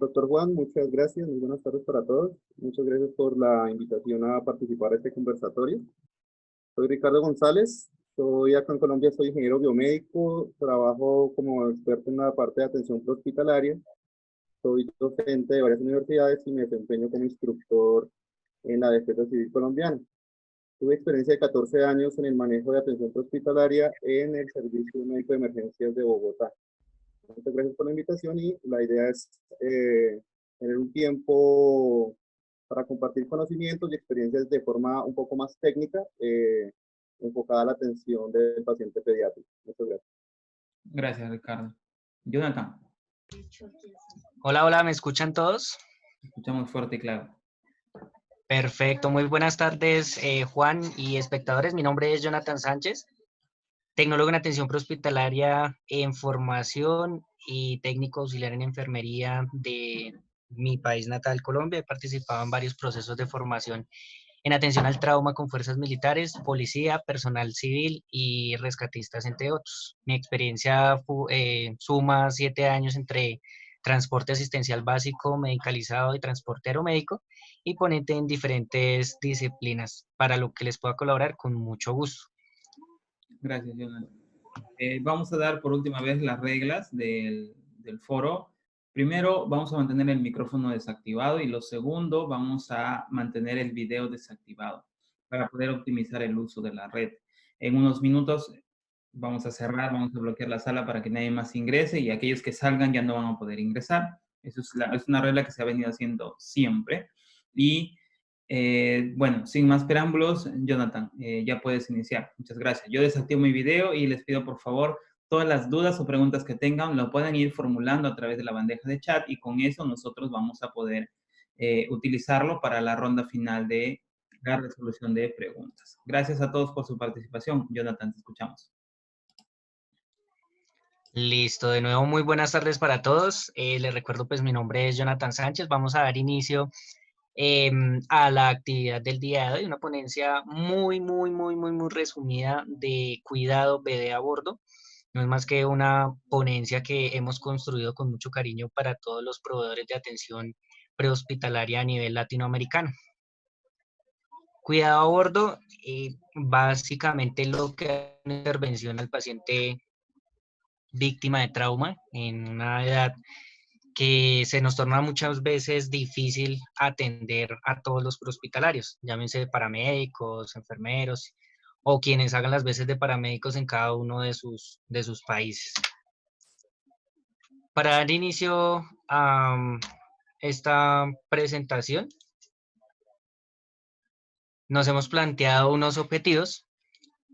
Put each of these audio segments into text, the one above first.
Doctor Juan, muchas gracias, muy buenas tardes para todos. Muchas gracias por la invitación a participar a este conversatorio. Soy Ricardo González, soy acá en Colombia, soy ingeniero biomédico, trabajo como experto en la parte de atención prehospitalaria, soy docente de varias universidades y me desempeño como instructor en la Defensa Civil Colombiana. Tuve experiencia de 14 años en el manejo de atención prehospitalaria en el Servicio Médico de Emergencias de Bogotá. Muchas gracias por la invitación y la idea es tener un tiempo para compartir conocimientos y experiencias de forma un poco más técnica, enfocada a la atención del paciente pediátrico. Muchas gracias. Gracias, Ricardo. Jonathan. Hola, hola, ¿me escuchan todos? Escuchamos fuerte y claro. Perfecto, muy buenas tardes, Juan y espectadores. Mi nombre es Jonathan Sánchez, tecnólogo en atención prehospitalaria en formación y técnico auxiliar en enfermería de mi país natal, Colombia. He participado en varios procesos de formación en atención al trauma con fuerzas militares, policía, personal civil y rescatistas, entre otros. Mi experiencia suma 7 años entre transporte asistencial básico, medicalizado y transporte aeromédico, y ponente en diferentes disciplinas, para lo que les pueda colaborar con mucho gusto. Gracias, Jonathan. Vamos a dar por última vez las reglas del foro. Primero, vamos a mantener el micrófono desactivado y lo segundo, vamos a mantener el video desactivado para poder optimizar el uso de la red. En unos minutos vamos a cerrar, vamos a bloquear la sala para que nadie más ingrese y aquellos que salgan ya no van a poder ingresar. Eso es una regla que se ha venido haciendo siempre. Y bueno, sin más preámbulos, Jonathan, ya puedes iniciar. Muchas gracias. Yo desactivo mi video y les pido por favor todas las dudas o preguntas que tengan lo pueden ir formulando a través de la bandeja de chat y con eso nosotros vamos a poder utilizarlo para la ronda final de la resolución de preguntas. Gracias a todos por su participación. Jonathan, te escuchamos. Listo, de nuevo muy buenas tardes para todos. Les recuerdo, pues mi nombre es Jonathan Sánchez. Vamos a dar inicio a la actividad del día de hoy, una ponencia muy resumida de cuidado bebé a bordo. No es más que una ponencia que hemos construido con mucho cariño para todos los proveedores de atención prehospitalaria a nivel latinoamericano. Cuidado a bordo, básicamente lo que es una intervención al paciente víctima de trauma en una edad que se nos torna muchas veces difícil atender a todos los prehospitalarios, llámense paramédicos, enfermeros o quienes hagan las veces de paramédicos en cada uno de sus países. Para dar inicio a esta presentación, nos hemos planteado unos objetivos,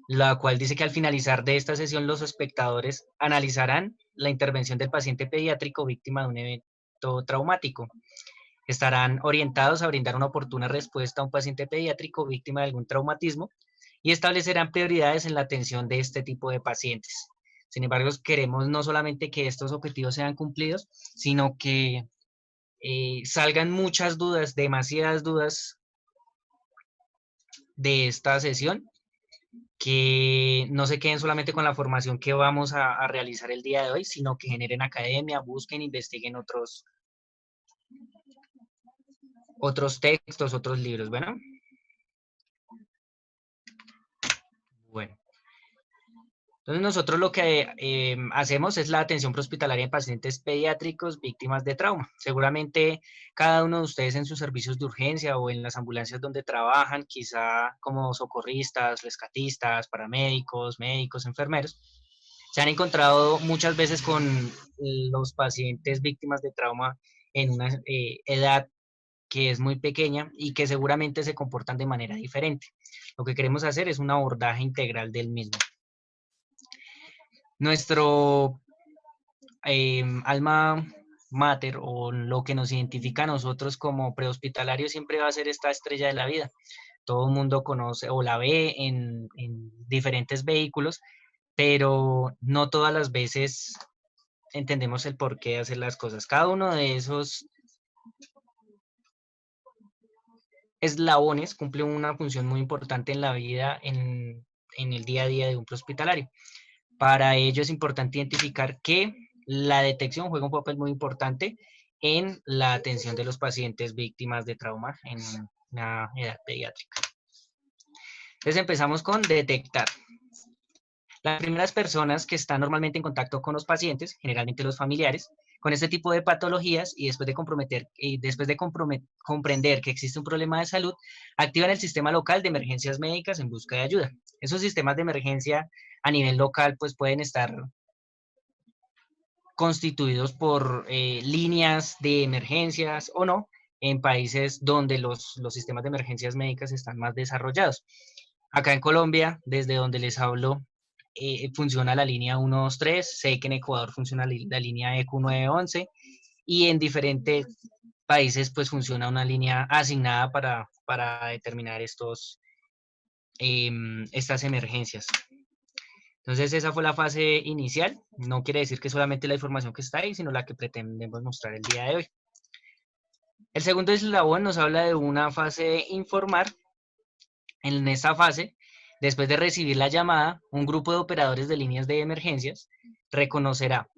la cual dice que al finalizar de esta sesión los espectadores analizarán la intervención del paciente pediátrico víctima de un evento traumático. Estarán orientados a brindar una oportuna respuesta a un paciente pediátrico víctima de algún traumatismo y establecerán prioridades en la atención de este tipo de pacientes. Sin embargo, queremos no solamente que estos objetivos sean cumplidos, sino que salgan muchas dudas, demasiadas dudas de esta sesión, que no se queden solamente con la formación que vamos a realizar el día de hoy, sino que generen academia, busquen, investiguen otros textos, otros libros. Bueno. Entonces nosotros lo que hacemos es la atención prehospitalaria en pacientes pediátricos víctimas de trauma. Seguramente cada uno de ustedes en sus servicios de urgencia o en las ambulancias donde trabajan, quizá como socorristas, rescatistas, paramédicos, médicos, enfermeros, se han encontrado muchas veces con los pacientes víctimas de trauma en una edad que es muy pequeña y que seguramente se comportan de manera diferente. Lo que queremos hacer es un abordaje integral del mismo. Nuestro alma mater o lo que nos identifica a nosotros como prehospitalarios siempre va a ser esta estrella de la vida. Todo el mundo conoce o la ve en diferentes vehículos, pero no todas las veces entendemos el porqué de hacer las cosas. Cada uno de esos eslabones cumple una función muy importante en la vida, en el día a día de un prehospitalario. Para ello es importante identificar que la detección juega un papel muy importante en la atención de los pacientes víctimas de trauma en una edad pediátrica. Entonces empezamos con detectar. Las primeras personas que están normalmente en contacto con los pacientes, generalmente los familiares, con este tipo de patologías y después de comprender que existe un problema de salud, activan el sistema local de emergencias médicas en busca de ayuda. Esos sistemas de emergencia a nivel local pues pueden estar constituidos por líneas de emergencias o no, en países donde los sistemas de emergencias médicas están más desarrollados. Acá en Colombia, desde donde les hablo, funciona la línea 123, sé que en Ecuador funciona la línea EQ 911 y en diferentes países pues funciona una línea asignada para determinar estas emergencias. Entonces esa fue la fase inicial, no quiere decir que solamente la información que está ahí, sino la que pretendemos mostrar el día de hoy. El segundo eslabón nos habla de una fase de informar. En esta fase, después de recibir la llamada, un grupo de operadores de líneas de emergencias reconocerá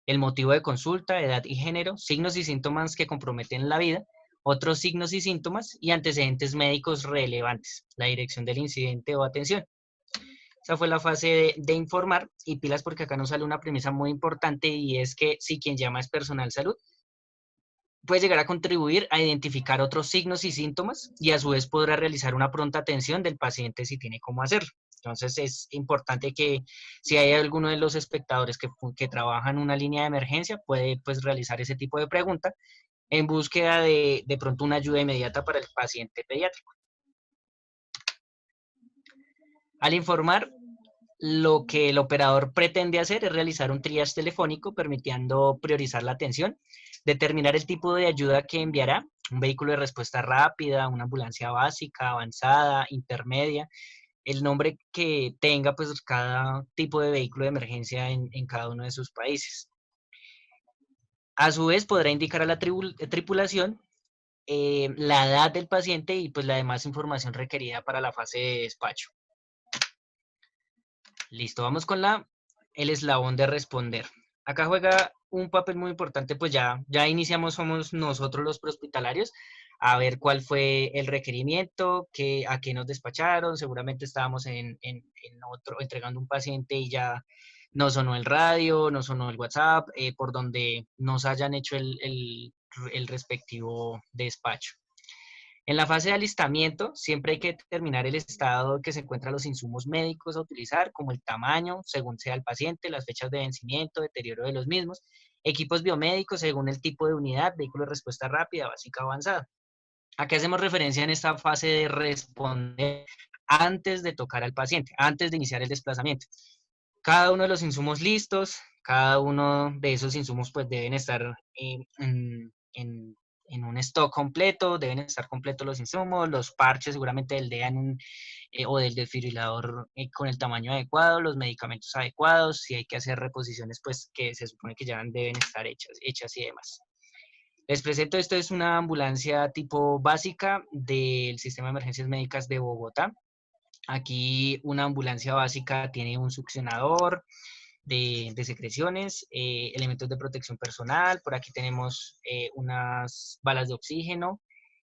el motivo de consulta, edad y género, signos y síntomas que comprometen la vida, otros signos y síntomas y antecedentes médicos relevantes, la dirección del incidente o atención. Esa fue la fase de informar y pilas porque acá nos sale una premisa muy importante y es que si quien llama es personal salud, puede llegar a contribuir a identificar otros signos y síntomas y a su vez podrá realizar una pronta atención del paciente si tiene cómo hacerlo. Entonces es importante que si hay alguno de los espectadores que trabaja en una línea de emergencia, puede pues realizar ese tipo de pregunta en búsqueda de pronto una ayuda inmediata para el paciente pediátrico. Al informar, lo que el operador pretende hacer es realizar un triage telefónico permitiendo priorizar la atención, determinar el tipo de ayuda que enviará, un vehículo de respuesta rápida, una ambulancia básica, avanzada, intermedia, el nombre que tenga pues cada tipo de vehículo de emergencia en cada uno de sus países. A su vez podrá indicar a la tripulación la edad del paciente y pues la demás información requerida para la fase de despacho. Listo, vamos con el eslabón de responder. Acá juega un papel muy importante, pues ya iniciamos, somos nosotros los prehospitalarios, a ver cuál fue el requerimiento, a qué nos despacharon, seguramente estábamos en entregando un paciente y ya nos sonó el radio, nos sonó el WhatsApp, por donde nos hayan hecho el respectivo despacho. En la fase de alistamiento, siempre hay que determinar el estado en que se encuentran los insumos médicos a utilizar, como el tamaño, según sea el paciente, las fechas de vencimiento, deterioro de los mismos, equipos biomédicos según el tipo de unidad, vehículo de respuesta rápida, básica o avanzada. ¿A qué hacemos referencia en esta fase de responder antes de tocar al paciente, antes de iniciar el desplazamiento? Cada uno de los insumos listos, cada uno de esos insumos pues deben estar en un stock completo, deben estar completos los insumos, los parches seguramente del DEA o del desfibrilador con el tamaño adecuado, los medicamentos adecuados, si hay que hacer reposiciones pues que se supone que ya deben estar hechas y demás. Les presento, esto es una ambulancia tipo básica del Sistema de Emergencias Médicas de Bogotá. Aquí una ambulancia básica tiene un succionador de secreciones, elementos de protección personal, por aquí tenemos unas balas de oxígeno,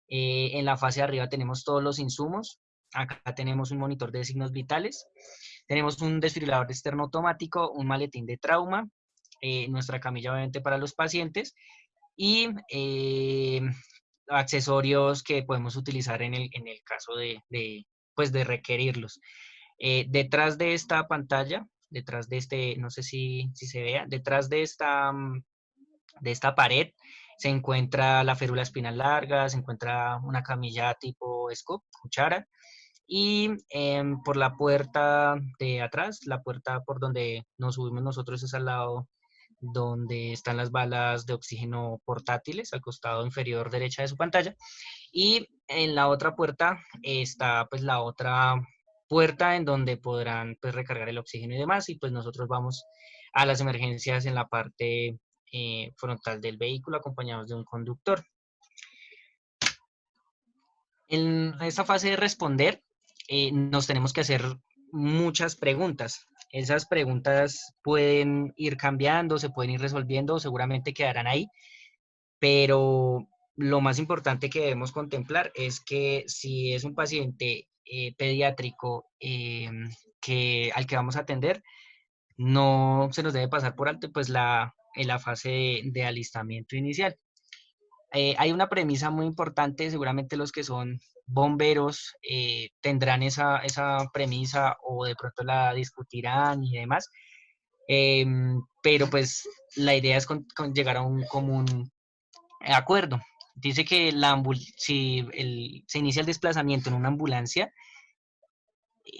en la fase de arriba tenemos todos los insumos, acá tenemos un monitor de signos vitales, tenemos un desfibrilador externo automático, un maletín de trauma, nuestra camilla obviamente para los pacientes y accesorios que podemos utilizar en el caso pues de requerirlos. Detrás de esta pantalla, detrás de no sé si se vea, detrás de esta pared se encuentra la férula espinal larga, se encuentra una camilla tipo scoop, cuchara, y por la puerta de atrás, la puerta por donde nos subimos nosotros es al lado donde están las balas de oxígeno portátiles, al costado inferior derecha de su pantalla, y en la otra puerta está pues la otra puerta en donde podrán pues recargar el oxígeno y demás, y pues nosotros vamos a las emergencias en la parte frontal del vehículo acompañados de un conductor. En esta fase de responder nos tenemos que hacer muchas preguntas. Esas preguntas pueden ir cambiando, se pueden ir resolviendo, seguramente quedarán ahí, pero lo más importante que debemos contemplar es que si es un paciente pediátrico al que vamos a atender, no se nos debe pasar por alto pues en la fase de alistamiento inicial. Hay una premisa muy importante, seguramente los que son bomberos tendrán esa premisa o de pronto la discutirán y demás, pero pues la idea es llegar a un común acuerdo. Dice que si se inicia el desplazamiento en una ambulancia,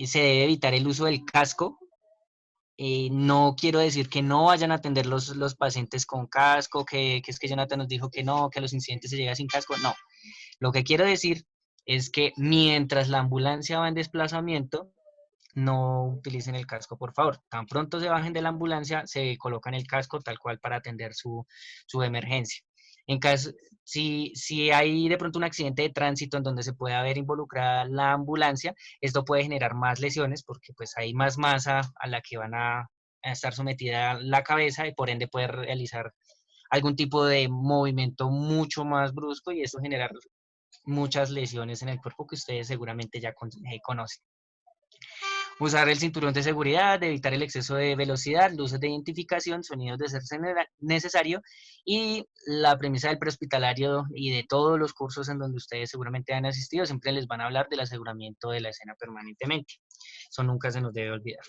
se debe evitar el uso del casco. No quiero decir que no vayan a atender los pacientes con casco, que es que Jonathan nos dijo que no, que a los incidentes se llega sin casco. No, lo que quiero decir es que mientras la ambulancia va en desplazamiento, no utilicen el casco, por favor. Tan pronto se bajen de la ambulancia, se colocan el casco tal cual para atender su emergencia. En caso, si hay de pronto un accidente de tránsito en donde se puede haber involucrada la ambulancia, esto puede generar más lesiones porque pues hay más masa a la que van a estar sometida la cabeza y por ende puede realizar algún tipo de movimiento mucho más brusco y eso generar muchas lesiones en el cuerpo que ustedes seguramente ya conocen. Usar el cinturón de seguridad, evitar el exceso de velocidad, luces de identificación, sonidos de ser necesario y la premisa del prehospitalario y de todos los cursos en donde ustedes seguramente han asistido siempre les van a hablar del aseguramiento de la escena permanentemente. Eso nunca se nos debe olvidar.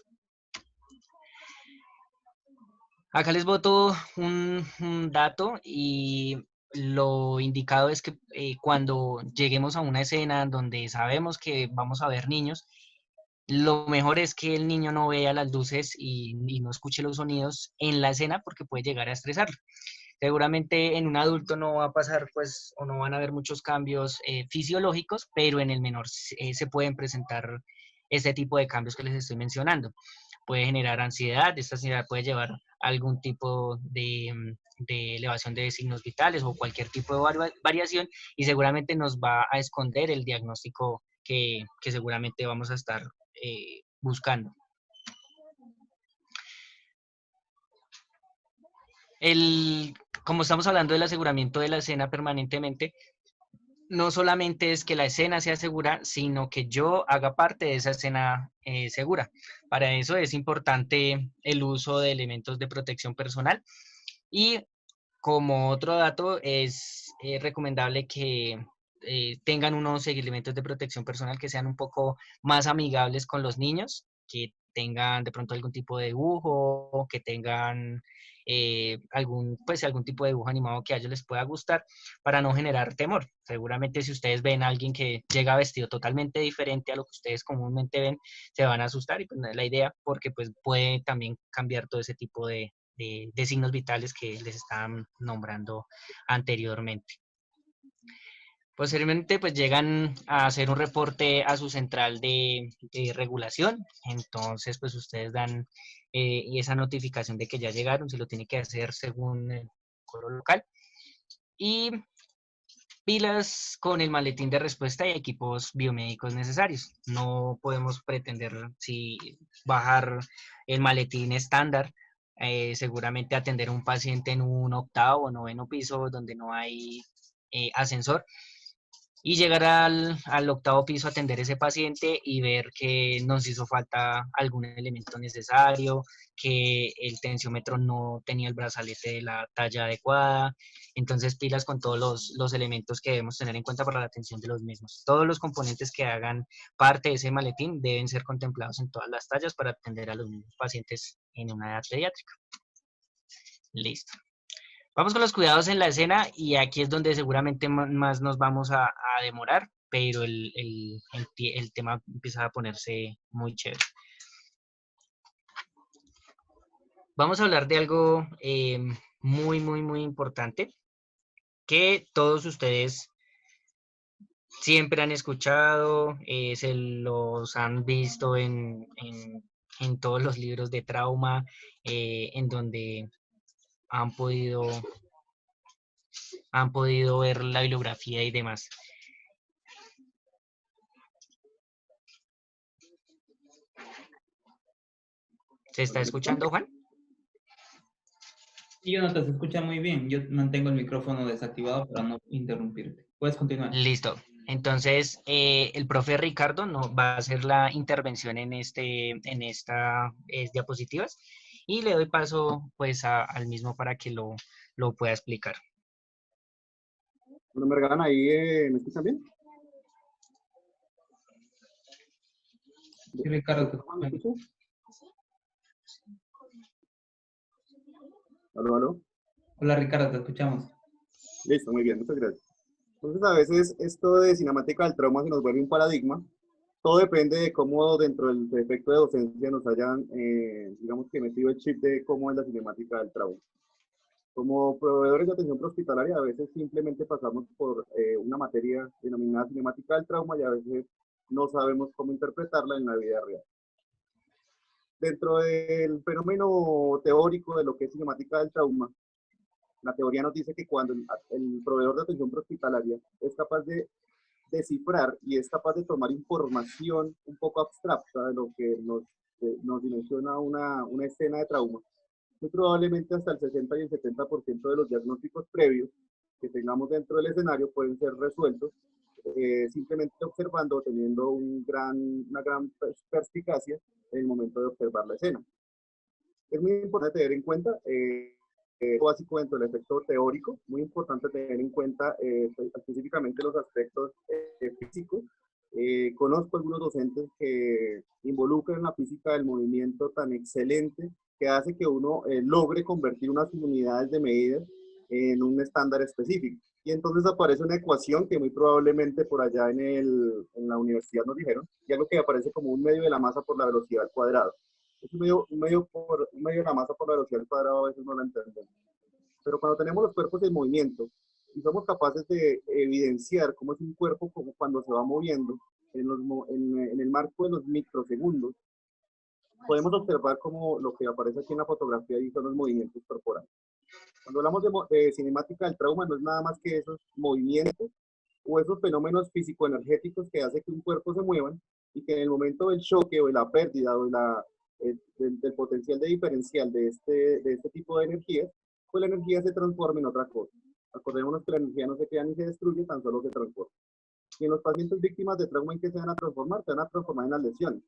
Acá les boto un dato y lo indicado es que cuando lleguemos a una escena donde sabemos que vamos a ver niños, lo mejor es que el niño no vea las luces y no escuche los sonidos en la escena porque puede llegar a estresarlo. Seguramente en un adulto no va a pasar, pues, o no van a haber muchos cambios fisiológicos, pero en el menor se pueden presentar este tipo de cambios que les estoy mencionando. Puede generar ansiedad, esta ansiedad puede llevar a algún tipo de elevación de signos vitales o cualquier tipo de variación y seguramente nos va a esconder el diagnóstico que seguramente vamos a estar buscando. Como estamos hablando del aseguramiento de la escena permanentemente, no solamente es que la escena sea segura, sino que yo haga parte de esa escena segura. Para eso es importante el uso de elementos de protección personal y como otro dato es recomendable que tengan unos elementos de protección personal que sean un poco más amigables con los niños, que tengan de pronto algún tipo de dibujo, que tengan algún tipo de dibujo animado que a ellos les pueda gustar para no generar temor. Seguramente si ustedes ven a alguien que llega vestido totalmente diferente a lo que ustedes comúnmente ven, se van a asustar y pues no es la idea porque pues puede también cambiar todo ese tipo de signos vitales que les estaban nombrando anteriormente. Posteriormente, pues llegan a hacer un reporte a su central de regulación, entonces pues ustedes dan esa notificación de que ya llegaron, se lo tiene que hacer según el coro local, y pilas con el maletín de respuesta y equipos biomédicos necesarios. No podemos pretender si bajar el maletín estándar, seguramente atender a un paciente en un octavo o noveno piso donde no hay ascensor y llegar al octavo piso a atender a ese paciente y ver que nos hizo falta algún elemento necesario, que el tensiómetro no tenía el brazalete de la talla adecuada. Entonces, pilas con todos los elementos que debemos tener en cuenta para la atención de los mismos. Todos los componentes que hagan parte de ese maletín deben ser contemplados en todas las tallas para atender a los mismos pacientes en una edad pediátrica. Listo. Vamos con los cuidados en la escena y aquí es donde seguramente más nos vamos a demorar, pero el tema empieza a ponerse muy chévere. Vamos a hablar de algo muy importante que todos ustedes siempre han escuchado, se los han visto en todos los libros de trauma, en donde han podido ver la bibliografía y demás. ¿Se está escuchando, Juan? Y Jonathan, se escucha muy bien. Yo mantengo el micrófono desactivado para no interrumpirte. Puedes continuar. Listo. Entonces, el profe Ricardo no, va a hacer la intervención en esta diapositivas y le doy paso pues al mismo para que lo pueda explicar. Bueno, me regalan ahí, ¿me escuchan bien? Sí, Ricardo, te ¿Me escuchamos. escuchan? ¿Aló, aló? Hola, Ricardo, te escuchamos. Listo, muy bien, muchas gracias. Entonces, a veces esto de cinemática del trauma se nos vuelve un paradigma. Todo depende de cómo dentro del efecto de docencia nos hayan, digamos que metido el chip de cómo es la cinemática del trauma. Como proveedores de atención prehospitalaria, a veces simplemente pasamos por una materia denominada cinemática del trauma y a veces no sabemos cómo interpretarla en la vida real. Dentro del fenómeno teórico de lo que es cinemática del trauma, la teoría nos dice que cuando el proveedor de atención prehospitalaria es capaz de descifrar y es capaz de tomar información un poco abstracta de lo que nos dimensiona una escena de trauma, muy probablemente hasta el 60 y el 70% de los diagnósticos previos que tengamos dentro del escenario pueden ser resueltos simplemente observando, teniendo una gran perspicacia en el momento de observar la escena. Es muy importante tener en cuenta, básico dentro del efecto teórico, muy importante tener en cuenta específicamente los aspectos físicos. Conozco algunos docentes que involucran la física del movimiento tan excelente que hace que uno logre convertir unas unidades de medida en un estándar específico. Y entonces aparece una ecuación que muy probablemente por allá en la universidad nos dijeron, y algo que aparece como un medio de la masa por la velocidad al cuadrado. Es un medio de la masa por la velocidad al cuadrado, a veces no la entendemos. Pero cuando tenemos los cuerpos en movimiento y somos capaces de evidenciar cómo es un cuerpo como cuando se va moviendo en el marco de los microsegundos, podemos observar como lo que aparece aquí en la fotografía y son los movimientos corporales. Cuando hablamos de cinemática del trauma, no es nada más que esos movimientos o esos fenómenos físico-energéticos que hace que un cuerpo se mueva y que en el momento del choque o de la pérdida o del potencial de diferencial de este tipo de energías, pues la energía se transforma en otra cosa. Acordémonos que la energía no se crea ni se destruye, tan solo se transforma. Y en los pacientes víctimas de trauma, ¿en qué se van a transformar? Se van a transformar en las lesiones.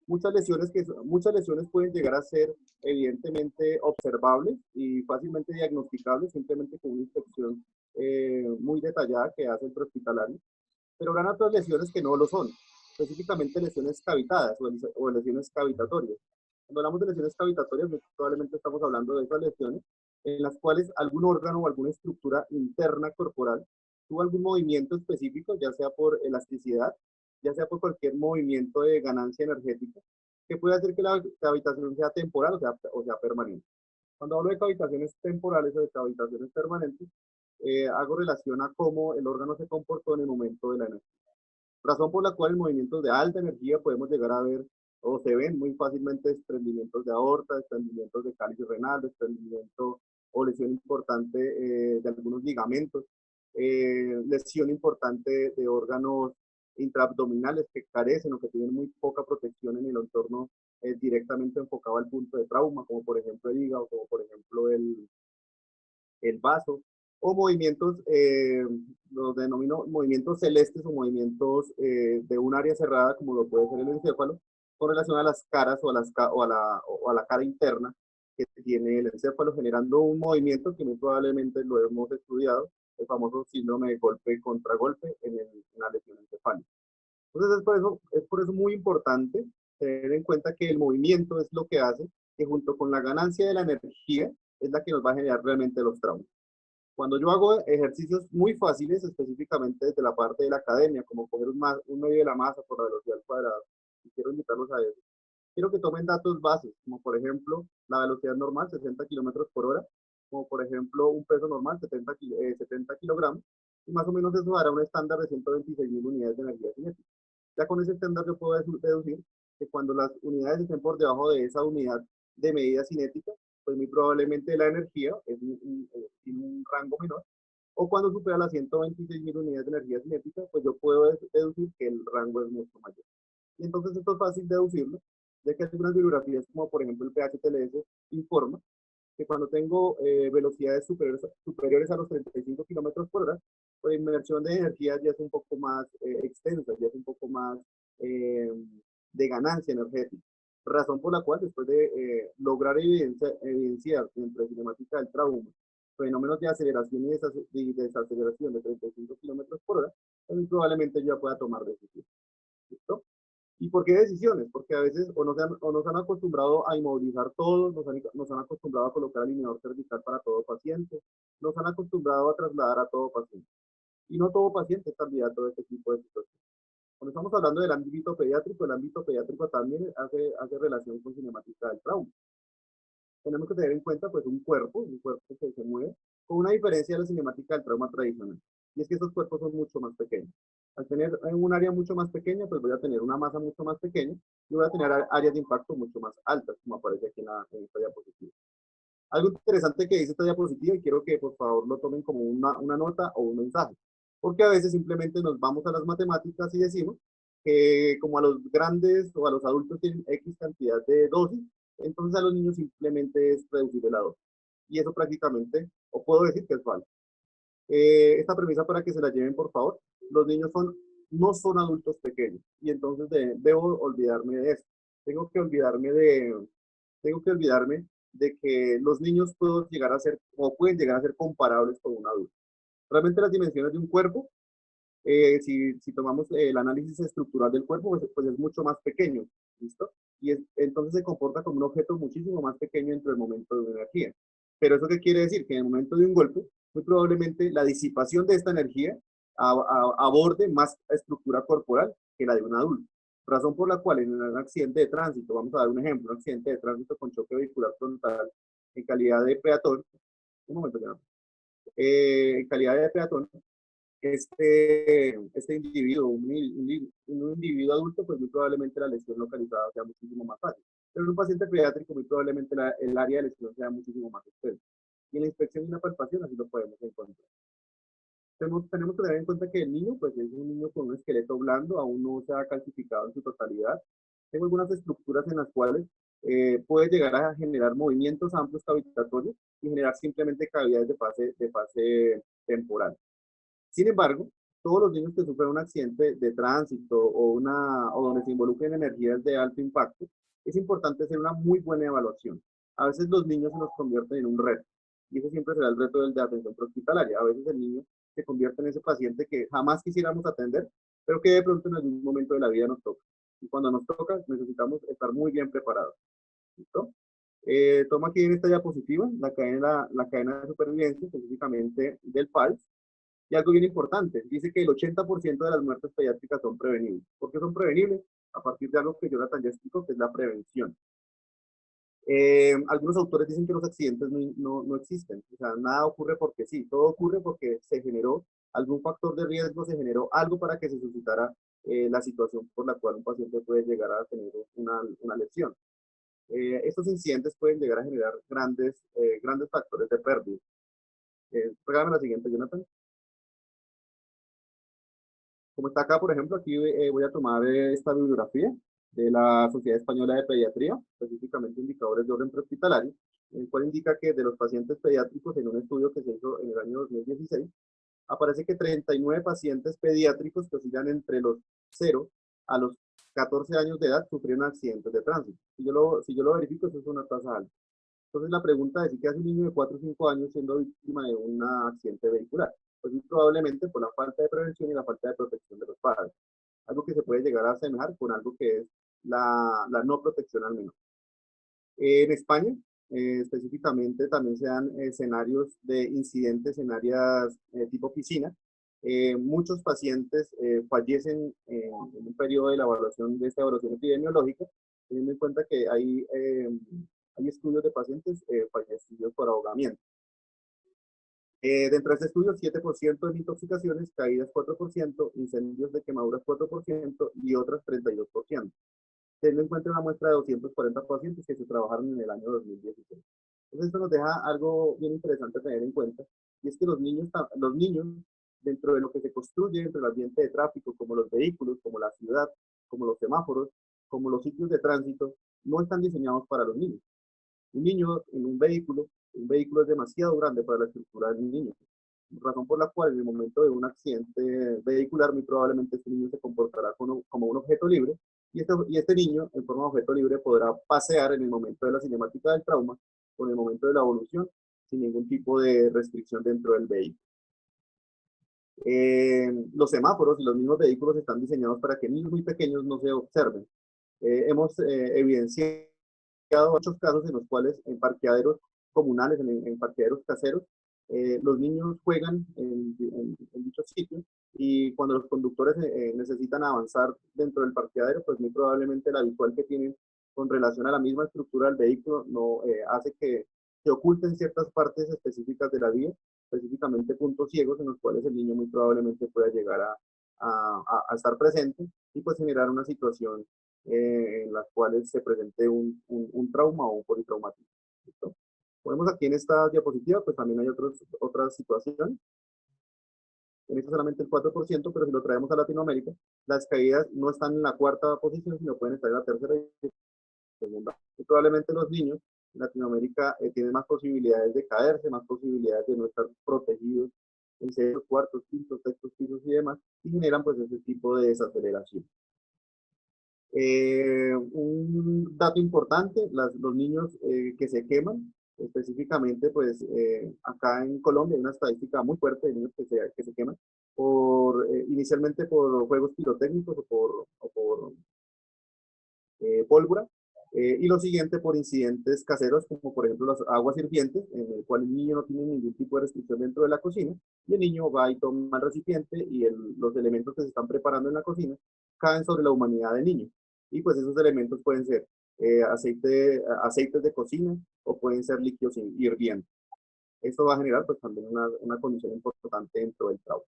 Muchas lesiones pueden llegar a ser evidentemente observables y fácilmente diagnosticables simplemente con una inspección muy detallada que hace el prehospitalario, pero habrán otras lesiones que no lo son, específicamente lesiones cavitadas o lesiones cavitatorias. Cuando hablamos de lesiones cavitatorias, probablemente estamos hablando de esas lesiones en las cuales algún órgano o alguna estructura interna corporal tuvo algún movimiento específico, ya sea por elasticidad, ya sea por cualquier movimiento de ganancia energética, que puede hacer que la cavitación sea temporal o sea permanente. Cuando hablo de cavitaciones temporales o de cavitaciones permanentes, hago relación a cómo el órgano se comportó en el momento de la energía. Razón por la cual en movimientos de alta energía podemos llegar a ver o se ven muy fácilmente desprendimientos de aorta, desprendimientos de cáliz renal, desprendimiento o lesión importante de algunos ligamentos, lesión importante de órganos intraabdominales que carecen o que tienen muy poca protección en el entorno directamente enfocado al punto de trauma, como por ejemplo el hígado, como por ejemplo el vaso, o movimientos, los denomino movimientos celestes o movimientos de un área cerrada, como lo puede ser el encéfalo, con relación a las caras o a la cara interna que tiene el encéfalo, generando un movimiento que muy probablemente lo hemos estudiado, el famoso síndrome de golpe contra golpe en la lesión encefálica. Entonces es por eso muy importante tener en cuenta que el movimiento es lo que hace que junto con la ganancia de la energía es la que nos va a generar realmente los traumas. Cuando yo hago ejercicios muy fáciles, específicamente desde la parte de la academia, como coger un medio de la masa por la velocidad al cuadrado, y quiero invitarlos a eso, quiero que tomen datos bases, como por ejemplo la velocidad normal, 60 kilómetros por hora, como por ejemplo un peso normal, 70 kilogramos, y más o menos eso dará un estándar de 126.000 unidades de energía cinética. Ya con ese estándar yo puedo deducir que cuando las unidades estén por debajo de esa unidad de medida cinética, pues muy probablemente la energía tiene un rango menor, o cuando supera las 126.000 unidades de energía cinética, pues yo puedo deducir que el rango es mucho mayor. Y entonces esto es fácil deducirlo, ya que algunas bibliografías, como por ejemplo el PHTLS, informa que cuando tengo velocidades superiores a los 35 kilómetros por hora, pues la inmersión de energía ya es un poco más extensa, ya es un poco más de ganancia energética. Razón por la cual, después de lograr evidenciar dentro de cinemática del trauma fenómenos de aceleración y desaceleración de 35 kilómetros por hora, pues probablemente ya pueda tomar decisiones. ¿Listo? ¿Y por qué decisiones? Porque a veces o nos han acostumbrado a inmovilizar todo, nos han acostumbrado a colocar alineador cervical para todo paciente, nos han acostumbrado a trasladar a todo paciente. Y no todo paciente es candidato a este tipo de situaciones. Cuando estamos hablando del ámbito pediátrico, el ámbito pediátrico también hace relación con cinemática del trauma. Tenemos que tener en cuenta pues un cuerpo que se mueve, con una diferencia de la cinemática del trauma tradicional. Y es que esos cuerpos son mucho más pequeños. Al tener un área mucho más pequeña, pues voy a tener una masa mucho más pequeña y voy a tener áreas de impacto mucho más altas, como aparece aquí en esta diapositiva. Algo interesante que dice esta diapositiva, y quiero que por favor lo tomen como una nota o un mensaje, porque a veces simplemente nos vamos a las matemáticas y decimos que como a los grandes o a los adultos tienen X cantidad de dosis, entonces a los niños simplemente es reducir la dosis. Y eso prácticamente, o puedo decir que es falso. Esta premisa para que se la lleven, por favor. Los niños no son adultos pequeños y entonces debo olvidarme de eso. Tengo que olvidarme de que los niños pueden llegar a ser comparables con un adulto. Realmente las dimensiones de un cuerpo, si tomamos el análisis estructural del cuerpo, pues es mucho más pequeño, ¿listo? Entonces se comporta como un objeto muchísimo más pequeño dentro del momento de energía. Pero ¿eso qué quiere decir? Que en el momento de un golpe, muy probablemente la disipación de esta energía aborde más estructura corporal que la de un adulto. Razón por la cual en un accidente de tránsito, vamos a dar un ejemplo, un accidente de tránsito con choque vehicular frontal en calidad de peatón, un momento ya, en calidad de peatón, este individuo, un individuo adulto, pues muy probablemente la lesión localizada sea muchísimo más fácil. Pero en un paciente pediátrico, muy probablemente el área de lesión sea muchísimo más extensa. Y en la inspección y la palpación así lo podemos encontrar. Tenemos que tener en cuenta que el niño, pues es un niño con un esqueleto blando, aún no se ha calcificado en su totalidad. Tengo algunas estructuras en las cuales puede llegar a generar movimientos amplios cavitatorios y generar simplemente cavidades de fase temporal. Sin embargo, todos los niños que sufren un accidente de tránsito o donde se involucren energías de alto impacto, es importante hacer una muy buena evaluación. A veces los niños se nos convierten en un reto, y ese siempre será el reto de atención prehospitalaria. A veces el niño se convierte en ese paciente que jamás quisiéramos atender, pero que de pronto en algún momento de la vida nos toca. Y cuando nos toca, necesitamos estar muy bien preparados. ¿Listo? Tomo aquí en esta diapositiva la cadena de supervivencia, específicamente del PALS. Y algo bien importante, dice que el 80% de las muertes pediátricas son prevenibles. ¿Por qué son prevenibles? A partir de algo que Jonathan ya explicó, que es la prevención. Algunos autores dicen que los accidentes no existen, o sea, nada ocurre porque sí, todo ocurre porque se generó algún factor de riesgo, se generó algo para que se suscitara la situación por la cual un paciente puede llegar a tener una lesión. Estos incidentes pueden llegar a generar grandes factores de pérdida. Pégame la siguiente, Jonathan. Como está acá, por ejemplo, aquí voy a tomar esta bibliografía de la Sociedad Española de Pediatría, específicamente indicadores de orden prehospitalario, en el cual indica que de los pacientes pediátricos en un estudio que se hizo en el año 2016, aparece que 39 pacientes pediátricos que oscilan entre los 0 a los 14 años de edad sufrieron accidentes de tránsito. Si yo lo verifico, eso es una tasa alta. Entonces la pregunta es, ¿qué hace un niño de 4 o 5 años siendo víctima de un accidente vehicular? Pues muy probablemente por la falta de prevención y la falta de protección de los padres. Algo que se puede llegar a asemejar con algo que es la no protección al menor. En España, específicamente, también se dan escenarios de incidentes en áreas tipo piscina. Muchos pacientes fallecen en un periodo de esta evaluación epidemiológica, teniendo en cuenta que hay estudios de pacientes fallecidos por ahogamiento. Dentro de este estudio, 7% de intoxicaciones, caídas 4%, incendios de quemaduras 4% y otras 32%. Teniendo en cuenta una muestra de 240 pacientes que se trabajaron en el año 2016. Entonces esto nos deja algo bien interesante a tener en cuenta, y es que los niños, dentro de lo que se construye dentro del ambiente de tráfico, como los vehículos, como la ciudad, como los semáforos, como los sitios de tránsito, no están diseñados para los niños. Un niño en un vehículo Un vehículo es demasiado grande para la estructura del niño, razón por la cual en el momento de un accidente vehicular muy probablemente este niño se comportará como un objeto libre y este niño en forma de objeto libre podrá pasear en el momento de la cinemática del trauma o en el momento de la evolución sin ningún tipo de restricción dentro del vehículo. Los semáforos y los mismos vehículos están diseñados para que niños muy pequeños no se observen. Hemos evidenciado muchos casos en los cuales en parqueaderos comunales, en parqueaderos caseros, los niños juegan en dichos sitios y cuando los conductores necesitan avanzar dentro del parqueadero, pues muy probablemente la visual que tienen con relación a la misma estructura del vehículo no hace que se oculten ciertas partes específicas de la vía, específicamente puntos ciegos en los cuales el niño muy probablemente pueda llegar a estar presente y pues generar una situación en las cuales se presente un trauma o un politraumatismo. ¿Listo? Podemos aquí en esta diapositiva, pues también hay otras situaciones. En esta solamente el 4%, pero si lo traemos a Latinoamérica, las caídas no están en la cuarta posición, sino pueden estar en la tercera y segunda. Y probablemente los niños en Latinoamérica tienen más posibilidades de caerse, más posibilidades de no estar protegidos en segundos, cuartos, quintos, sextos pisos y demás, y generan pues ese tipo de desaceleración. Un dato importante, los niños que se queman, específicamente pues acá en Colombia hay una estadística muy fuerte de niños que se queman, inicialmente por juegos pirotécnicos o por pólvora, y lo siguiente por incidentes caseros como por ejemplo las aguas hirvientes, en el cual el niño no tiene ningún tipo de restricción dentro de la cocina, y el niño va y toma el recipiente y los elementos que se están preparando en la cocina caen sobre la humanidad del niño. Y pues esos elementos pueden ser aceites de cocina o pueden ser líquidos hirvientes. Esto va a generar pues también una condición importante dentro del trauma.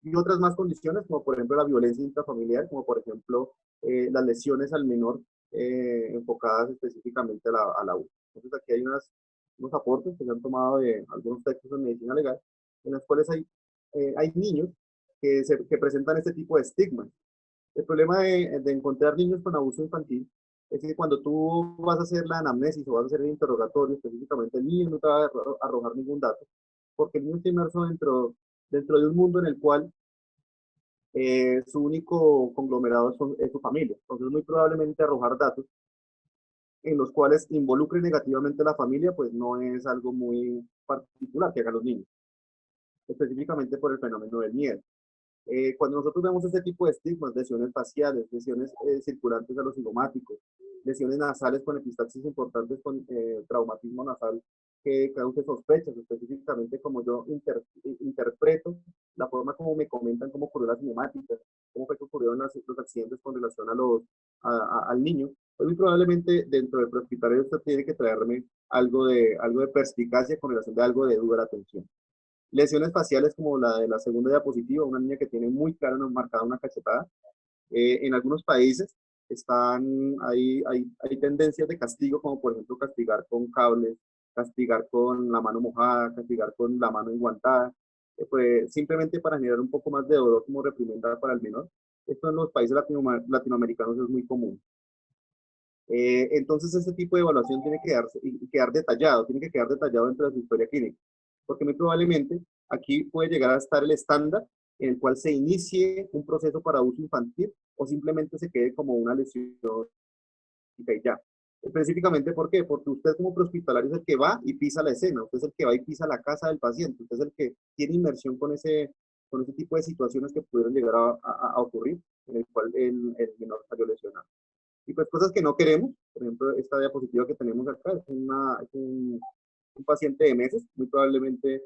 Y otras más condiciones, como por ejemplo la violencia intrafamiliar, como por ejemplo las lesiones al menor enfocadas específicamente a la U. Entonces aquí hay unos aportes que se han tomado de algunos textos de medicina legal, en los cuales hay niños que presentan este tipo de estigmas. El problema de encontrar niños con abuso infantil es que cuando tú vas a hacer la anamnesis o vas a hacer el interrogatorio, específicamente el niño no te va a arrojar ningún dato, porque el niño está inmerso dentro de un mundo en el cual su único conglomerado es su familia. Entonces, muy probablemente arrojar datos en los cuales involucre negativamente a la familia, pues no es algo muy particular que hagan los niños, específicamente por el fenómeno del miedo. Cuando nosotros vemos este tipo de estigmas, lesiones faciales, lesiones circulantes a los cigomáticos, lesiones nasales con epistaxis importantes con traumatismo nasal que cause sospechas, específicamente como yo interpreto la forma como me comentan cómo ocurrió la cinemática, cómo fue que ocurrieron los accidentes con relación al niño, pues muy probablemente dentro del prehospitalario usted tiene que traerme algo de perspicacia con relación de algo de duda de atención. Lesiones faciales como la de la segunda diapositiva, una niña que tiene muy clara marcada una cachetada. En algunos países hay tendencias de castigo, como por ejemplo castigar con cables, castigar con la mano mojada, castigar con la mano enguantada, pues simplemente para generar un poco más de dolor como reprimenda para el menor. Esto en los países latinoamericanos es muy común. Entonces, este tipo de evaluación tiene que quedar detallado, tiene que quedar detallado dentro de su historia clínica, porque muy probablemente aquí puede llegar a estar el estándar en el cual se inicie un proceso para abuso infantil o simplemente se quede como una lesión y ya. Específicamente, ¿por qué? Porque usted como prehospitalario es el que va y pisa la escena, usted es el que va y pisa la casa del paciente, usted es el que tiene inmersión con ese tipo de situaciones que pudieron llegar a ocurrir, en el cual el menor salió lesionado. Y pues cosas que no queremos, por ejemplo, esta diapositiva que tenemos acá es un paciente de meses, muy probablemente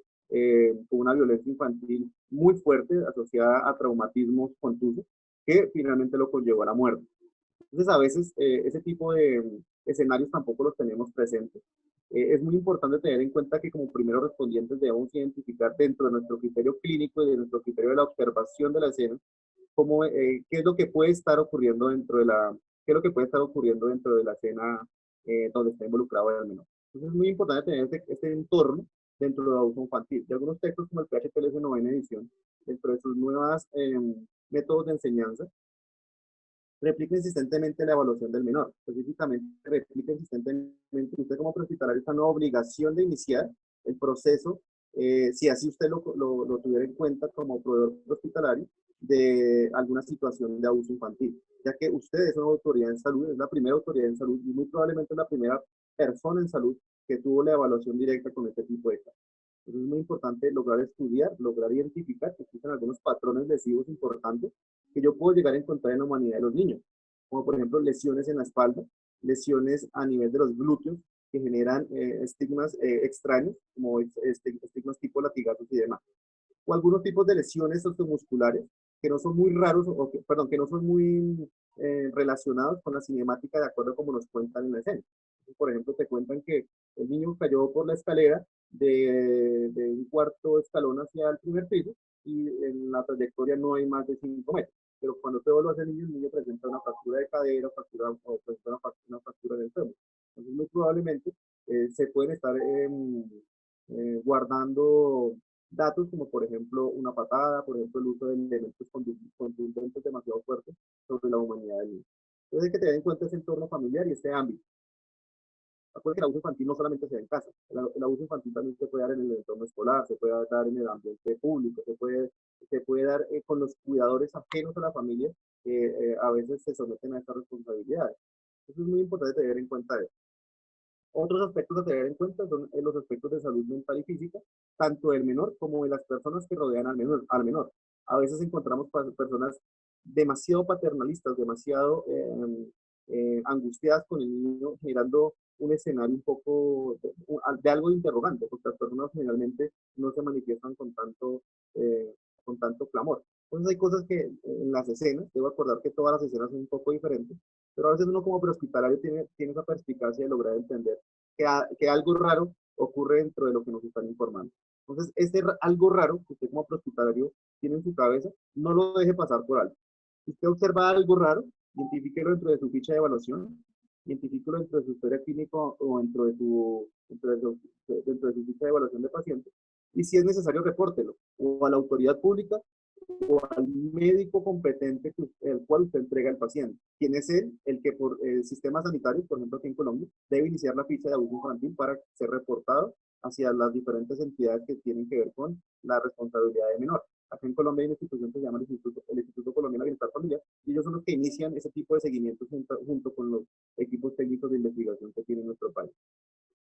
con una violencia infantil muy fuerte asociada a traumatismos contusos, que finalmente lo conllevó a la muerte. Entonces, a veces ese tipo de escenarios tampoco los tenemos presentes. Es muy importante tener en cuenta que como primeros respondientes debemos identificar dentro de nuestro criterio clínico y de nuestro criterio de la observación de la escena, qué es lo que puede estar ocurriendo qué es lo que puede estar ocurriendo dentro de la escena donde está involucrado el menor. Entonces es muy importante tener este entorno dentro del abuso infantil. Y algunos textos como el PHTLS novena edición, dentro de sus nuevas métodos de enseñanza, replica insistentemente la evaluación del menor. Específicamente, replica insistentemente, usted como prehospitalario está en una obligación de iniciar el proceso, si así usted lo tuviera en cuenta como proveedor hospitalario, de alguna situación de abuso infantil, ya que usted es una autoridad en salud, es la primera autoridad en salud y muy probablemente la primera persona en salud que tuvo la evaluación directa con este tipo de casos. Entonces es muy importante lograr estudiar, lograr identificar que existen algunos patrones lesivos importantes que yo puedo llegar a encontrar en la humanidad de los niños, como por ejemplo lesiones en la espalda, lesiones a nivel de los glúteos que generan estigmas extraños, como estigmas tipo latigazos y demás, o algunos tipos de lesiones osteomusculares que no son muy raros, perdón, que no son muy relacionados con la cinemática de acuerdo a como nos cuentan en la escena. Por ejemplo, te cuentan que el niño cayó por la escalera de un cuarto escalón hacia el primer piso y en la trayectoria no hay más de 5 metros. Pero cuando te vuelvas el niño presenta una fractura de cadera o presenta una fractura del fémur. Entonces, muy probablemente se pueden estar guardando datos como por ejemplo una patada, por ejemplo el uso de elementos contundentes demasiado fuertes sobre la humanidad del niño. Entonces hay que tener en cuenta ese entorno familiar y este ámbito. Acuérdense que el abuso infantil no solamente se da en casa, el abuso infantil también se puede dar en el entorno escolar, se puede dar en el ambiente público, se puede dar con los cuidadores ajenos a la familia que a veces se someten a estas responsabilidades. Eso es muy importante tener en cuenta eso. Otros aspectos a tener en cuenta son los aspectos de salud mental y física, tanto del menor como de las personas que rodean al menor. A veces encontramos personas demasiado paternalistas, demasiado angustiadas con el niño, generando un escenario un poco de algo de interrogante, porque las personas generalmente no se manifiestan con tanto clamor. Entonces hay cosas que en las escenas, debo acordar que todas las escenas son un poco diferentes, pero a veces uno como prehospitalario tiene esa perspicacia de lograr entender que algo raro ocurre dentro de lo que nos están informando. Entonces, algo raro que usted como prehospitalario tiene en su cabeza, no lo deje pasar por alto. Si usted observa algo raro, identifíquelo dentro de su ficha de evaluación, identifíquelo dentro de su historia clínica o dentro de su ficha de evaluación de pacientes, y si es necesario, repórtelo o a la autoridad pública o al médico competente el cual usted entrega al paciente. ¿Quién es él? El que por el sistema sanitario, por ejemplo aquí en Colombia, debe iniciar la ficha de abuso infantil para ser reportado hacia las diferentes entidades que tienen que ver con la responsabilidad de menor. Acá en Colombia hay una institución que se llama el Instituto Colombiano de Bienestar Familiar, y ellos son los que inician ese tipo de seguimiento junto con los equipos técnicos de investigación que tiene nuestro país.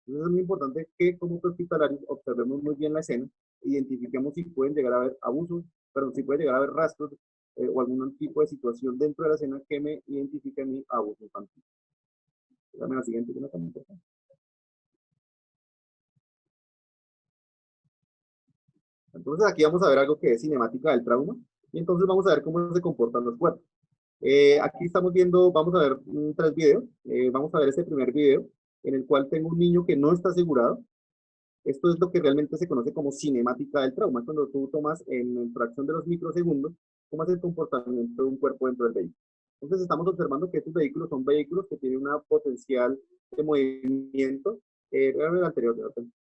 Entonces es muy importante que como hospitalarios observemos muy bien la escena, identifiquemos si pueden llegar a haber abusos, pero si puede llegar a haber rastros o algún tipo de situación dentro de la escena que me identifique a mi abuso infantil. Dame la siguiente, que no está muy importante. Entonces aquí vamos a ver algo que es cinemática del trauma, y entonces vamos a ver cómo se comportan los cuerpos. Aquí estamos viendo, vamos a ver 3 videos. Vamos a ver este primer video, en el cual tengo un niño que no está asegurado. Esto es lo que realmente se conoce como cinemática del trauma, cuando tú tomas en fracción de los microsegundos cómo es el comportamiento de un cuerpo dentro del vehículo. Entonces estamos observando que estos vehículos son vehículos que tienen una potencial de movimiento, el anterior,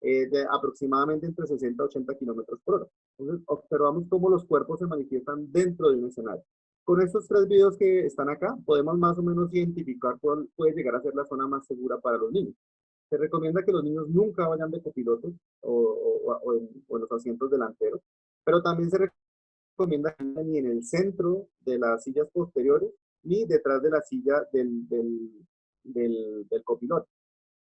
de aproximadamente entre 60 a 80 kilómetros por hora. Entonces observamos cómo los cuerpos se manifiestan dentro de un escenario. Con estos 3 videos que están acá, podemos más o menos identificar cuál puede llegar a ser la zona más segura para los niños. Se recomienda que los niños nunca vayan de copilotos o en los asientos delanteros, pero también se recomienda que no vayan ni en el centro de las sillas posteriores ni detrás de la silla del copiloto,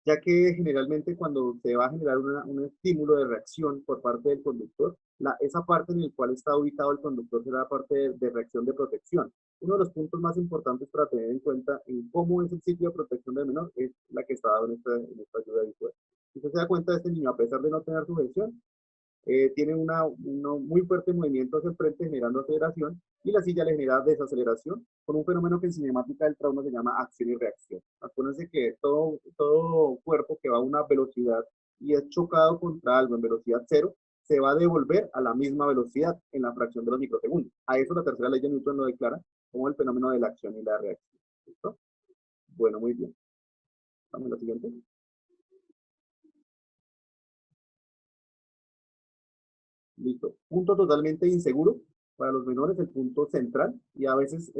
ya que generalmente cuando se va a generar un estímulo de reacción por parte del conductor, esa parte en la cual está ubicado el conductor será la parte de reacción de protección. Uno de los puntos más importantes para tener en cuenta en cómo es el sitio de protección del menor es la que está dado en esta ayuda visual. Si usted se da cuenta, este niño, a pesar de no tener sujeción, tiene un muy fuerte movimiento hacia el frente generando aceleración, y la silla le genera desaceleración con un fenómeno que en cinemática del trauma se llama acción y reacción. Acuérdense que todo cuerpo que va a una velocidad y es chocado contra algo en velocidad cero, se va a devolver a la misma velocidad en la fracción de los microsegundos. A eso la tercera ley de Newton lo declara como el fenómeno de la acción y la reacción. ¿Listo? Bueno, muy bien. Vamos a la siguiente. Listo. Punto totalmente inseguro para los menores, el punto central, y a veces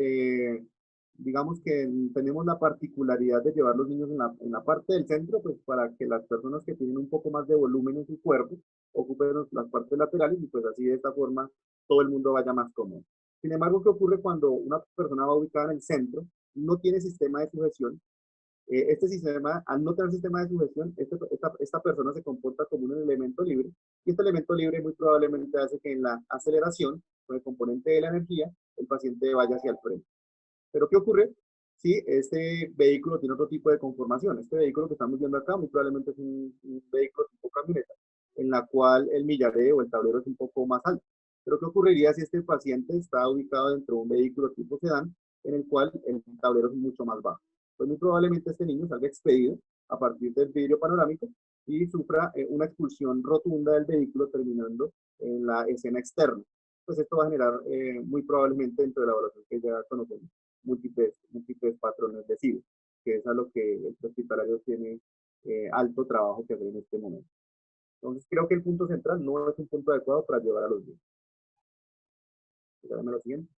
digamos que tenemos la particularidad de llevar los niños en la parte del centro, pues para que las personas que tienen un poco más de volumen en su cuerpo ocupen las partes laterales y pues así de esta forma todo el mundo vaya más cómodo. Sin embargo, ¿qué ocurre cuando una persona va ubicada en el centro, no tiene sistema de sujeción? Este sistema, al no tener sistema de sujeción, esta persona se comporta como un elemento libre y este elemento libre muy probablemente hace que en la aceleración, con el componente de la energía, el paciente vaya hacia el frente. Pero ¿qué ocurre si este vehículo tiene otro tipo de conformación? Este vehículo que estamos viendo acá muy probablemente es un vehículo tipo camioneta, en la cual el millaré o el tablero es un poco más alto. Pero ¿qué ocurriría si este paciente está ubicado dentro de un vehículo tipo sedán, en el cual el tablero es mucho más bajo? Pues muy probablemente este niño salga expedido a partir del vidrio panorámico y sufra una expulsión rotunda del vehículo terminando en la escena externa. Pues esto va a generar muy probablemente dentro de la evaluación que ya conocemos múltiples patrones de SIBO, que es a lo que el hospitalario tiene alto trabajo que hacer en este momento. Entonces creo que el punto central no es un punto adecuado para llevar a los niños. Dígame lo siguiente.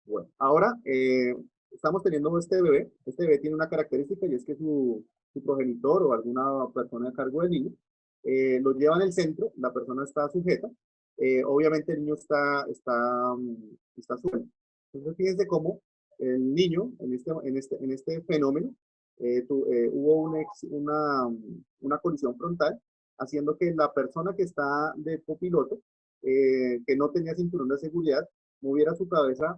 Bueno, ahora estamos teniendo este bebé. Este bebé tiene una característica y es que su progenitor o alguna persona a cargo del niño lo lleva en el centro, la persona está sujeta. Obviamente el niño está suelto. Entonces fíjense cómo el niño en este fenómeno hubo una colisión frontal, haciendo que la persona que está de copiloto, que no tenía cinturón de seguridad, moviera su cabeza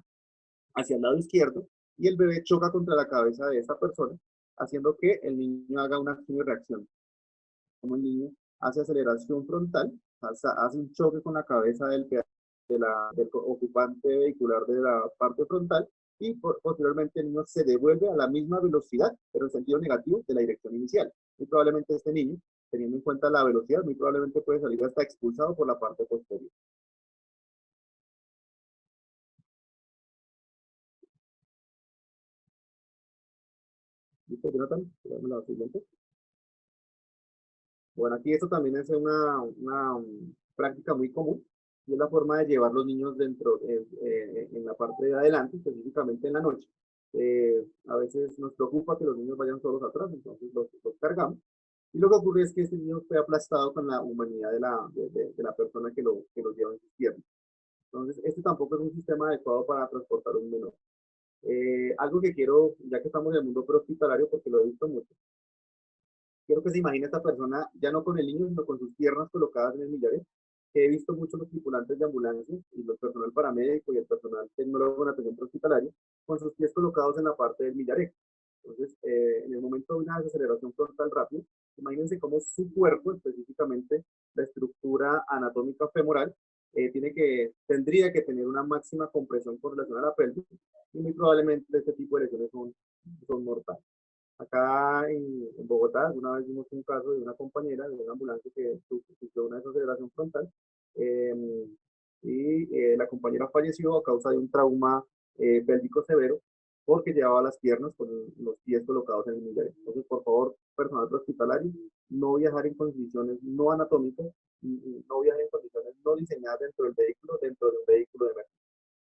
hacia el lado izquierdo y el bebé choca contra la cabeza de esa persona, haciendo que el niño haga una acción y reacción. Como el niño hace aceleración frontal, hace un choque con la cabeza del ocupante vehicular de la parte frontal y posteriormente el niño se devuelve a la misma velocidad, pero en sentido negativo de la dirección inicial. Muy probablemente este niño, teniendo en cuenta la velocidad, muy probablemente puede salir hasta expulsado por la parte posterior. ¿Listo, Jonathan? La siguiente. Bueno, aquí esto también es una práctica muy común y es la forma de llevar los niños dentro, en la parte de adelante, específicamente en la noche. A veces nos preocupa que los niños vayan solos atrás, entonces los cargamos. Y lo que ocurre es que este niño fue aplastado con la humanidad de la persona que lo lleva en sus piernas. Entonces, este tampoco es un sistema adecuado para transportar un menor. Algo que quiero, ya que estamos en el mundo prehospitalario, porque lo he visto mucho, quiero que se imagine esta persona ya no con el niño, sino con sus piernas colocadas en el millaré, que he visto muchos los tripulantes de ambulancia y los personal paramédico y el personal tecnólogo en atención hospitalaria con sus pies colocados en la parte del millaré. Entonces, en el momento de una desaceleración frontal rápida, imagínense cómo su cuerpo, específicamente la estructura anatómica femoral, tendría que tener una máxima compresión con relación a la pelvis y muy probablemente este tipo de lesiones son mortales. Acá en Bogotá, una vez vimos un caso de una compañera de una ambulancia que sufrió una desaceleración frontal la compañera falleció a causa de un trauma pélvico severo porque llevaba las piernas con los pies colocados en el millaré. Entonces, por favor, personal hospitalario, no viajar en condiciones no anatómicas, no viajar en condiciones no diseñadas dentro de un vehículo de emergencia.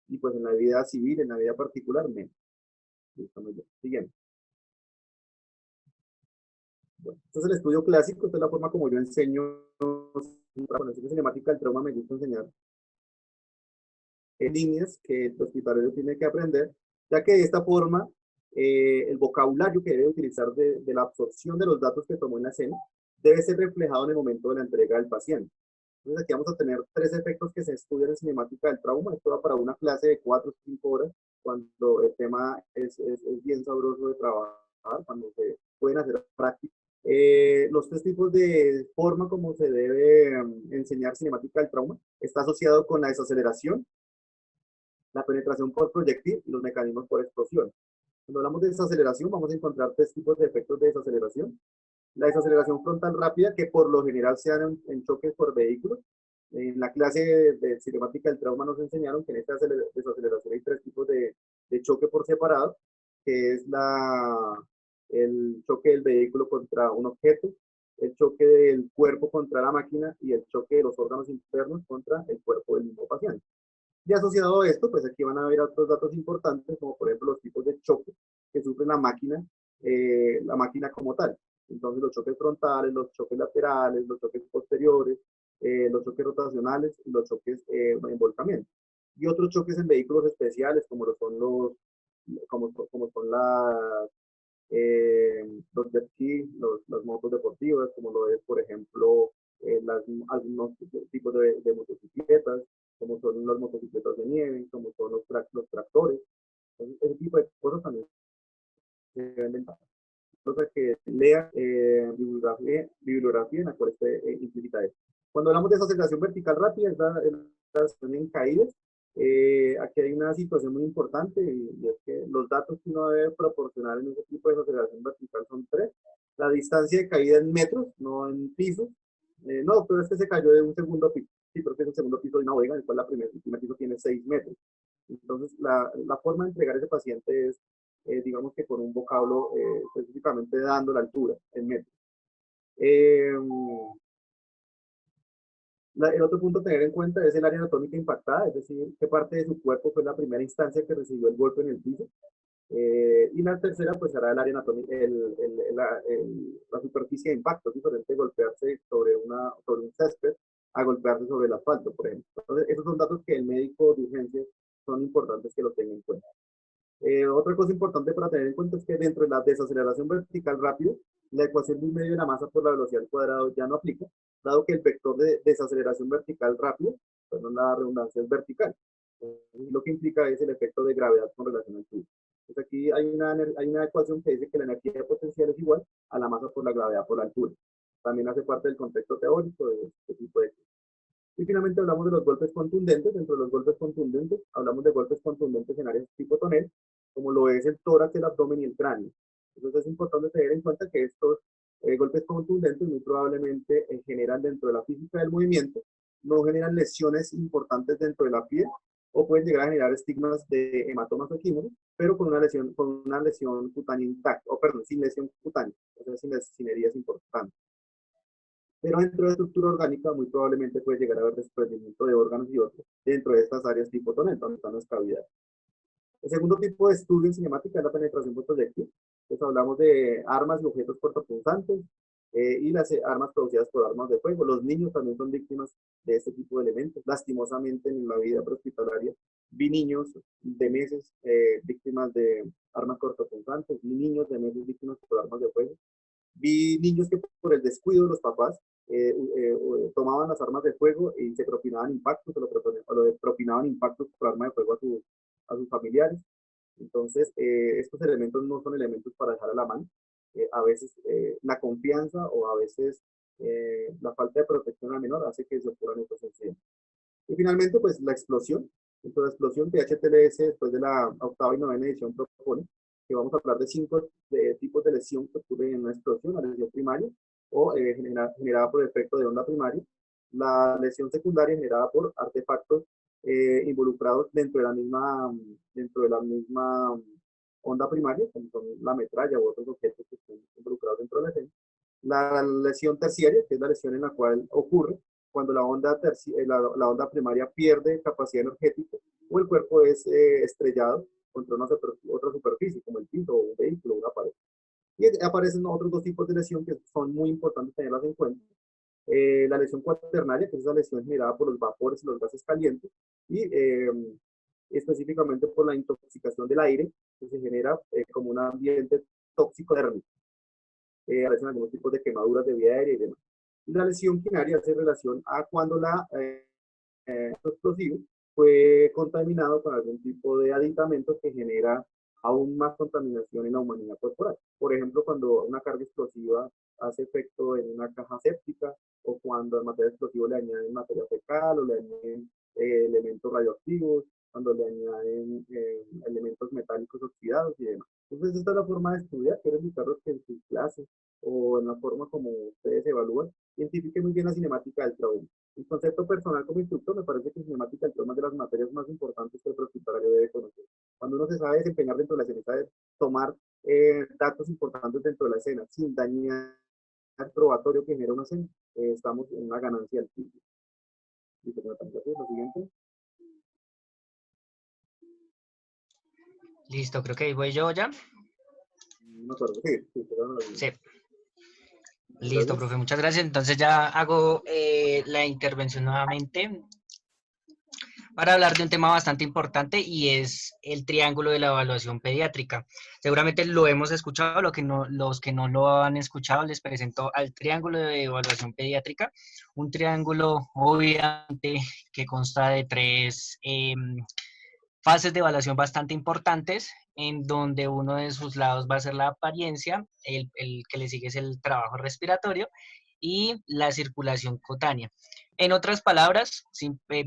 Y pues en la vida civil, en la vida particular, menos. Listo, muy bien. Siguiente. Bueno, este es el estudio clásico, esta es la forma como yo enseño. Para conocer la cinemática del trauma me gusta enseñar en líneas que el hospitalario tiene que aprender, ya que de esta forma el vocabulario que debe utilizar de la absorción de los datos que tomó en la escena debe ser reflejado en el momento de la entrega del paciente. Entonces aquí vamos a tener 3 efectos que se estudian en cinemática del trauma. Esto va para una clase de 4 o 5 horas, cuando el tema es bien sabroso de trabajar, cuando se pueden hacer prácticas. Los 3 tipos de forma como se debe enseñar cinemática del trauma está asociado con la desaceleración, la penetración por proyectil y los mecanismos por explosión. Cuando hablamos de desaceleración, vamos a encontrar 3 tipos de efectos de desaceleración. La desaceleración frontal rápida, que por lo general se dan en choques por vehículos. En la clase de cinemática del trauma nos enseñaron que en esta desaceleración hay 3 tipos de choque por separado, que es el choque del vehículo contra un objeto, el choque del cuerpo contra la máquina y el choque de los órganos internos contra el cuerpo del mismo paciente. Y asociado a esto, pues aquí van a ver otros datos importantes, como por ejemplo los tipos de choque que sufre la máquina como tal. Entonces los choques frontales, los choques laterales, los choques posteriores, los choques rotacionales y los choques en volcamiento. Y otros choques en vehículos especiales, como lo son como son los jet ski, las motos deportivas, como lo es, por ejemplo, algunos tipos de motocicletas, como son las motocicletas de nieve, como son los tractores. Entonces, ese tipo de cosas también se deben de entrar. Cosa que lea bibliografía en la cual esté implícita esto. Cuando hablamos de esa aceleración vertical rápida, es la aceleración en caídas. Aquí hay una situación muy importante y es que los datos que uno debe proporcionar en ese tipo de aceleración vertical son tres. La distancia de caída en metros, no en pisos. No, pero es que se cayó de un segundo piso. Sí, porque es el segundo piso de una bodega, en el cual el primer piso tiene 6 metros. Entonces, la forma de entregar a ese paciente es, digamos que con un vocablo específicamente dando la altura en metros. El otro punto a tener en cuenta es el área anatómica impactada, es decir, qué parte de su cuerpo fue la primera instancia que recibió el golpe en el piso. Y la tercera, pues será el área anatómica, la superficie de impacto. Es diferente golpearse sobre un césped a golpearse sobre el asfalto, por ejemplo. Entonces, esos son datos que el médico de urgencias son importantes que lo tenga en cuenta. Otra cosa importante para tener en cuenta es que dentro de la desaceleración vertical rápido, la ecuación de un medio de la masa por la velocidad al cuadrado ya no aplica, dado que el vector de desaceleración vertical rápido, perdón, la redundancia es vertical. Lo que implica es el efecto de gravedad con relación al fluido. Entonces aquí hay una ecuación que dice que la energía potencial es igual a la masa por la gravedad por la altura. También hace parte del contexto teórico de este tipo de cosas. Y finalmente hablamos de los golpes contundentes. Dentro de los golpes contundentes, hablamos de golpes contundentes en áreas tipo tonel, como lo es el tórax, el abdomen y el cráneo. Entonces es importante tener en cuenta que estos golpes contundentes muy probablemente generan dentro de la física del movimiento, no generan lesiones importantes dentro de la piel, o pueden llegar a generar estigmas de hematomas o químicos, pero con una lesión cutánea intacta, o perdón, sin lesión cutánea, o sea, sin heridas importantes. Pero dentro de la estructura orgánica muy probablemente puede llegar a haber desprendimiento de órganos y otros dentro de estas áreas tipo tonel, donde están las cavidades. El segundo tipo de estudio en cinemática es la penetración por proyectil. Entonces hablamos de armas y objetos cortopunzantes y las armas producidas por armas de fuego. Los niños también son víctimas de este tipo de elementos. Lastimosamente en la vida prehospitalaria vi niños de meses víctimas de armas cortopunzantes, vi niños de meses víctimas por armas de fuego. Vi niños que por el descuido de los papás tomaban las armas de fuego y se propinaban impactos o propinaban impactos por arma de fuego a sus familiares. Entonces, estos elementos no son elementos para dejar a la mano. A veces la confianza o a veces la falta de protección al menor hace que se ocurran estos incidentes. Y finalmente, pues la explosión. Entonces, la explosión PHTLS, después de la octava y novena edición, propone que vamos a hablar de 5 tipos de lesión que ocurren en una explosión: la lesión primaria o generada por efecto de onda primaria, la lesión secundaria generada por artefactos involucrados dentro de la misma onda primaria, como son la metralla u otros objetos que están involucrados dentro de la escena. La lesión terciaria, que es la lesión en la cual ocurre cuando la onda primaria pierde capacidad energética o el cuerpo es estrellado contra otra superficie, como el piso o un vehículo o una pared. Y aparecen otros dos tipos de lesión que son muy importantes tenerlas en cuenta. La lesión cuaternaria, que es esa lesión generada por los vapores y los gases calientes, y específicamente por la intoxicación del aire, que se genera como un ambiente tóxico térmico. Aparecen algunos tipos de quemaduras de vía aérea y demás. Y la lesión quinaria hace relación a cuando explosivo fue contaminado con algún tipo de aditamento que genera aún más contaminación en la humanidad corporal. Por ejemplo, cuando una carga explosiva hace efecto en una caja séptica, o cuando al material explosivo le añaden material fecal o le añaden elementos radioactivos, cuando le añaden elementos metálicos oxidados y demás. Entonces, esta es la forma de estudiar. Quiero invitarlos que en sus clases o en la forma como ustedes evalúan, identifiquen muy bien la cinemática del trauma. El concepto personal como instructor, me parece que cinemática del trauma es de las materias más importantes que el prehospitalario debe conocer. Cuando uno se sabe desempeñar dentro de la escena, sabe tomar datos importantes dentro de la escena sin dañar el probatorio que genera una escena, estamos en una ganancia altísima. Lo siguiente. Listo, creo que ahí voy yo ya. No me acuerdo, sí, sí, pero no lo vi. Sí. Muchas Listo, gracias. profe, muchas gracias. Entonces ya hago la intervención nuevamente para hablar de un tema bastante importante y es el triángulo de la evaluación pediátrica. Seguramente lo hemos escuchado, los que no lo han escuchado les presento al triángulo de evaluación pediátrica, un triángulo obviamente que consta de tres fases de evaluación bastante importantes, en donde uno de sus lados va a ser la apariencia, el que le sigue es el trabajo respiratorio y la circulación cutánea. En otras palabras,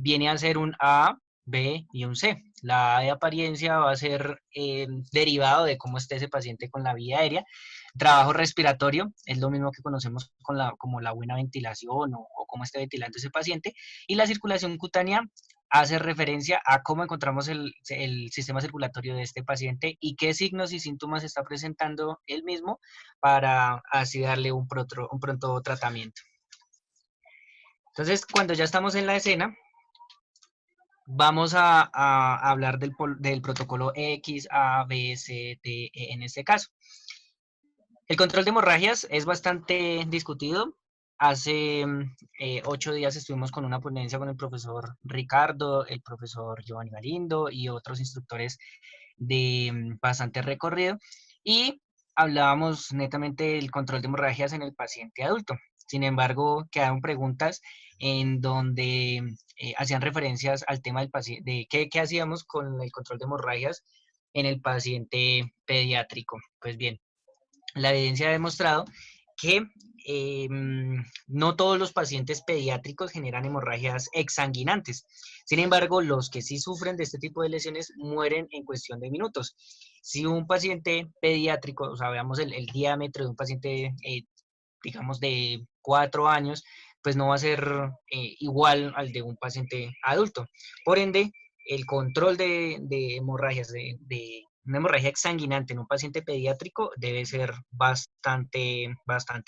viene a ser un A, B y un C. La A de apariencia va a ser derivado de cómo esté ese paciente con la vía aérea. Trabajo respiratorio es lo mismo que conocemos como la buena ventilación o cómo esté ventilando ese paciente. Y la circulación cutánea hace referencia a cómo encontramos el sistema circulatorio de este paciente y qué signos y síntomas está presentando él mismo para así darle un pronto tratamiento. Entonces, cuando ya estamos en la escena, vamos a hablar del protocolo X, A, B, C, D, E en este caso. El control de hemorragias es bastante discutido. Hace 8 días estuvimos con una ponencia con el profesor Ricardo, el profesor Giovanni Galindo y otros instructores de bastante recorrido y hablábamos netamente del control de hemorragias en el paciente adulto. Sin embargo, quedaron preguntas en donde hacían referencias al tema del paciente, de qué hacíamos con el control de hemorragias en el paciente pediátrico. Pues bien, la evidencia ha demostrado que no todos los pacientes pediátricos generan hemorragias exsanguinantes. Sin embargo, los que sí sufren de este tipo de lesiones mueren en cuestión de minutos. Si un paciente pediátrico, o sea, veamos el diámetro de un paciente, digamos, de 4 años, pues no va a ser igual al de un paciente adulto. Por ende, el control de hemorragias, de una hemorragia exsanguinante en un paciente pediátrico debe ser bastante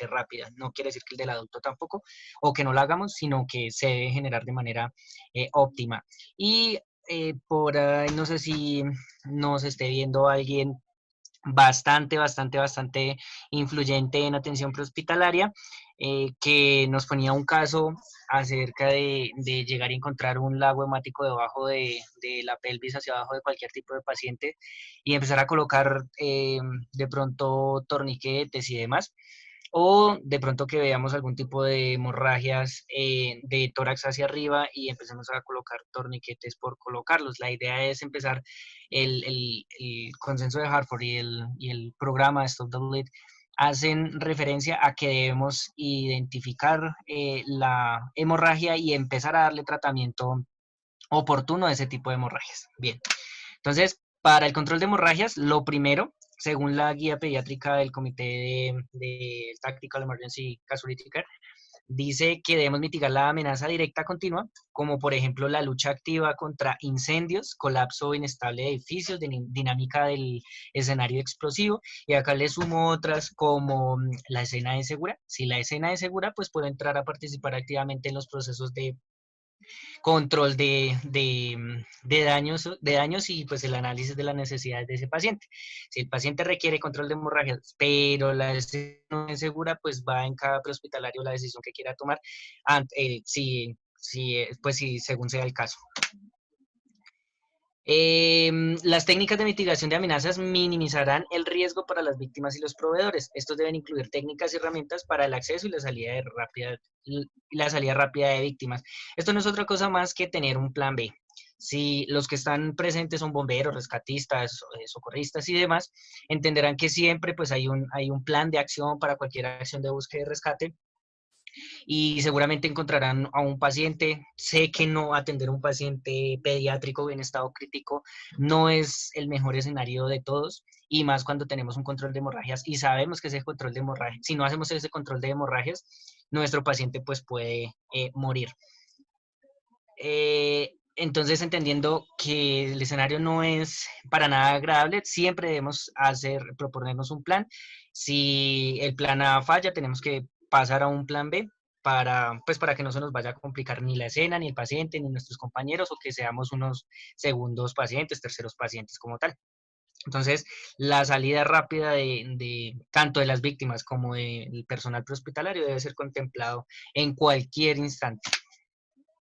rápida. No quiere decir que el del adulto tampoco, o que no la hagamos, sino que se debe generar de manera óptima. Y por ahí, no sé si nos esté viendo alguien bastante influyente en atención prehospitalaria, que nos ponía un caso acerca de llegar y encontrar un lago hemático debajo de la pelvis, hacia abajo de cualquier tipo de paciente, y empezar a colocar de pronto torniquetes y demás. O de pronto que veamos algún tipo de hemorragias de tórax hacia arriba y empecemos a colocar torniquetes por colocarlos. La idea es empezar el consenso de Hartford y el programa Stop the Bleed hacen referencia a que debemos identificar la hemorragia y empezar a darle tratamiento oportuno a ese tipo de hemorragias. Bien, entonces, para el control de hemorragias, lo primero, según la guía pediátrica del Comité de Tactical Emergency Casualty Care, dice que debemos mitigar la amenaza directa continua, como por ejemplo la lucha activa contra incendios, colapso inestable de edificios, dinámica del escenario explosivo, y acá le sumo otras como la escena de segura. Si la escena es segura, pues puedo entrar a participar activamente en los procesos de control de daños y pues el análisis de las necesidades de ese paciente. Si el paciente requiere control de hemorragias, pero la decisión no es segura, pues va en cada prehospitalario la decisión que quiera tomar, pues si según sea el caso. Las técnicas de mitigación de amenazas minimizarán el riesgo para las víctimas y los proveedores. Estos deben incluir técnicas y herramientas para el acceso y la salida rápida de víctimas. Esto no es otra cosa más que tener un plan B. Si los que están presentes son bomberos, rescatistas, socorristas y demás, entenderán que siempre pues hay un plan de acción para cualquier acción de búsqueda y rescate, y seguramente encontrarán a un paciente. Sé que no atender a un paciente pediátrico en estado crítico no es el mejor escenario de todos, y más cuando tenemos un control de hemorragias y sabemos que ese control de hemorragias, si no hacemos ese control de hemorragias, nuestro paciente pues puede morir. Entonces, entendiendo que el escenario no es para nada agradable, siempre debemos proponernos un plan. Si el plan A falla, tenemos que pasar a un plan B pues para que no se nos vaya a complicar ni la escena, ni el paciente, ni nuestros compañeros, o que seamos unos segundos pacientes, terceros pacientes como tal. Entonces, la salida rápida tanto de las víctimas como del personal prehospitalario debe ser contemplado en cualquier instante.